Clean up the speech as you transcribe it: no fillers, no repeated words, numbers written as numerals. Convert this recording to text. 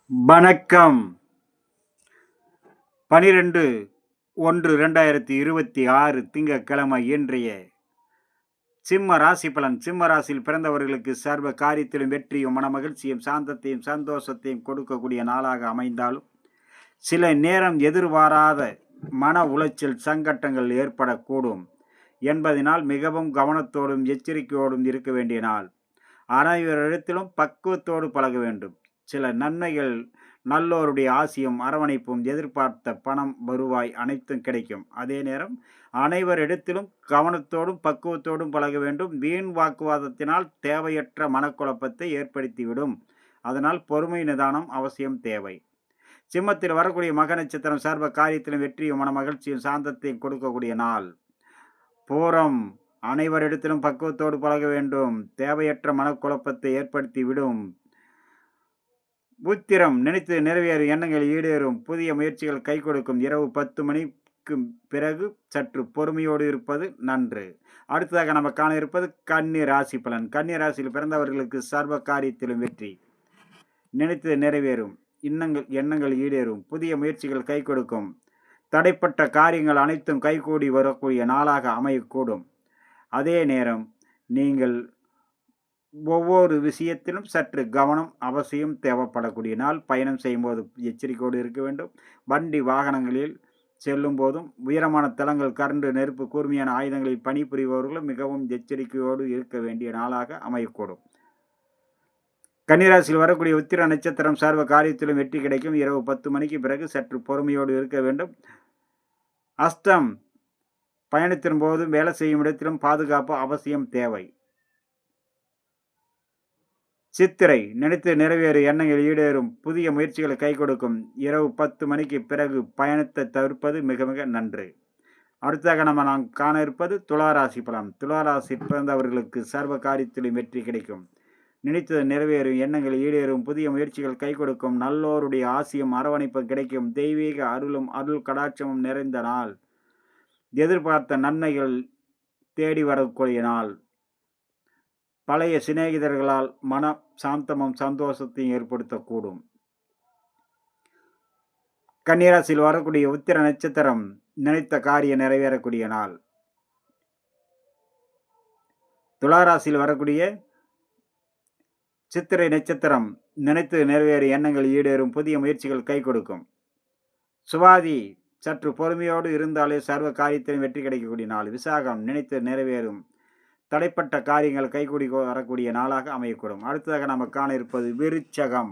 வணக்கம். 12/1/2026 திங்கட்கிழமை இன்றைய சிம்ம ராசி பலன். சிம்ம ராசியில் பிறந்தவர்களுக்கு சர்வ காரியத்திலும் வெற்றியும் மனமகிழ்ச்சியும் சாந்தத்தையும் சந்தோஷத்தையும் கொடுக்கக்கூடிய நாளாக அமைந்தாலும் சில நேரம் எதிர்பாராத மன உளைச்சல் சங்கட்டங்கள் ஏற்படக்கூடும் என்பதனால் மிகவும் கவனத்தோடும் எச்சரிக்கையோடும் இருக்க வேண்டிய நாள். அனைவரிடத்திலும் பக்குவத்தோடு பழக வேண்டும். சில நன்மைகள், நல்லோருடைய ஆசியும் அரவணைப்பும், எதிர்பார்த்த பணம் வருவாய் அனைத்தும் கிடைக்கும். அதே நேரம் அனைவரிடத்திலும் கவனத்தோடும் பக்குவத்தோடும் பழக வேண்டும். வீண் வாக்குவாதத்தினால் தேவையற்ற மனக்குழப்பத்தை ஏற்படுத்திவிடும். அதனால் பொறுமை நிதானம் அவசியம் தேவை. சிம்மத்தில் வரக்கூடிய மக நட்சத்திரம் சர்வ காரியத்திலும் வெற்றியும் மன மகிழ்ச்சியும் சாந்தத்தையும் கொடுக்கக்கூடிய நாள். பூரம் அனைவரிடத்திலும் பக்குவத்தோடு பழக வேண்டும். தேவையற்ற மனக்குழப்பத்தை ஏற்படுத்தி விடும். உத்திரம் நினைத்து நிறைவேறும் எண்ணங்கள் ஈடேறும். புதிய முயற்சிகள் கை கொடுக்கும். இரவு 10 மணிக்கு பிறகு சற்று பொறுமையோடு இருப்பது நன்று. அடுத்ததாக நம்ம காண இருப்பது கன்னி ராசி பலன். கன்னி ராசியில் பிறந்தவர்களுக்கு சர்வ காரியத்திலும் வெற்றி. நினைத்து நிறைவேறும். எண்ணங்கள் ஈடேறும். புதிய முயற்சிகள் கை கொடுக்கும். தடைப்பட்ட காரியங்கள் அனைத்தும் கைகூடி வரக்கூடிய நாளாக அமையக்கூடும். அதே நேரம் நீங்கள் ஒவ்வொரு விஷயத்திலும் சற்று கவனம் அவசியம் தேவைப்படக்கூடிய நாள். பயணம் செய்யும்போது எச்சரிக்கையோடு இருக்க வேண்டும். வண்டி வாகனங்களில் செல்லும் போதும் உயரமான தளங்கள், கரண்டு, நெருப்பு, கூர்மையான ஆயுதங்களில் பணிபுரிபவர்களும் மிகவும் எச்சரிக்கையோடு இருக்க வேண்டிய நாளாக அமையக்கூடும். கன்னிராசியில் வரக்கூடிய உத்திர நட்சத்திரம் சர்வ காரியத்திலும் வெற்றி கிடைக்கும். இரவு 10 மணிக்கு பிறகு சற்று பொறுமையோடு இருக்க வேண்டும். அஸ்தம் பயணத்தின் போதும் வேலை செய்யும் இடத்திலும் பாதுகாப்பு அவசியம் தேவை. சித்திரை நினைத்து நிறைவேறு எண்ணங்கள் ஈடேறும். புதிய முயற்சிகளை கை கொடுக்கும். இரவு 10 மணிக்கு பிறகு பயணத்தை தவிர்ப்பது மிக மிக நன்று. அடுத்ததாக நாம் காண இருப்பது துளாராசி பலன். துளாராசி பிறந்தவர்களுக்கு சர்வ காரியத்திலும் வெற்றி கிடைக்கும். நினைத்தது நிறைவேறும். எண்ணங்கள் ஈடேறும். புதிய முயற்சிகள் கை கொடுக்கும். நல்லோருடைய ஆசியும் அரவணைப்பும் கிடைக்கும். தெய்வீக அருள் கடாட்சமும் நிறைந்த நாள். எதிர்பார்த்த நன்மைகள் தேடி வரக்கூடிய நாள். பழைய சிநேகிதர்களால் மன சாந்தமும் சந்தோஷத்தையும் ஏற்படுத்தக்கூடும். கன்னிராசியில் வரக்கூடிய உத்திர நட்சத்திரம் நினைத்த காரியம் நிறைவேறக்கூடிய நாள். துளாராசியில் வரக்கூடிய சித்திரை நட்சத்திரம் நினைத்து நிறைவேறு எண்ணங்கள் ஈடேறும். புதிய முயற்சிகள் கை கொடுக்கும். சுவாதி சற்று பொறுமையோடு இருந்தாலே சர்வ காரியத்திலும் வெற்றி கிடைக்கக்கூடிய நாள். விசாகம் நினைத்து நிறைவேறும். தடைப்பட்ட காரியங்கள் கைகூடி வரக்கூடிய நாளாக அமையக்கூடும். அடுத்ததாக நம்ம காண இருப்பது விருச்சகம்.